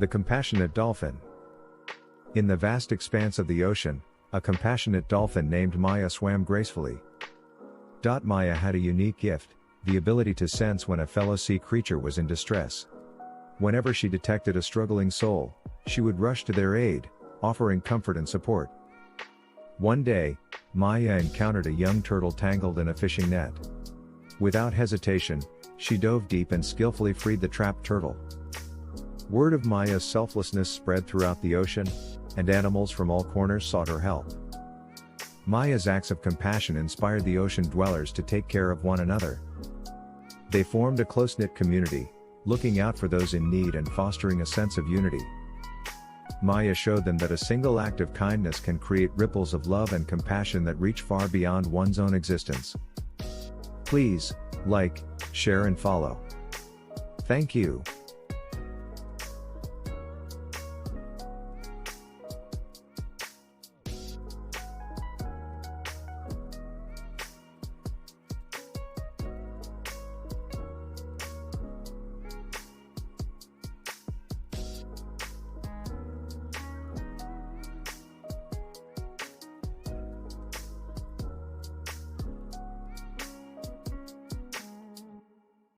The Compassionate Dolphin. In the vast expanse of the ocean, a compassionate dolphin named Maya swam gracefully. Maya had a unique gift, the ability to sense when a fellow sea creature was in distress. Whenever she detected a struggling soul, she would rush to their aid, offering comfort and support. One day, Maya encountered a young turtle tangled in a fishing net. Without hesitation, she dove deep and skillfully freed the trapped turtle. Word of Maya's selflessness spread throughout the ocean, and animals from all corners sought her help. Maya's acts of compassion inspired the ocean dwellers to take care of one another. They formed a close-knit community, looking out for those in need and fostering a sense of unity. Maya showed them that a single act of kindness can create ripples of love and compassion that reach far beyond one's own existence. Please, like, share and follow. Thank you.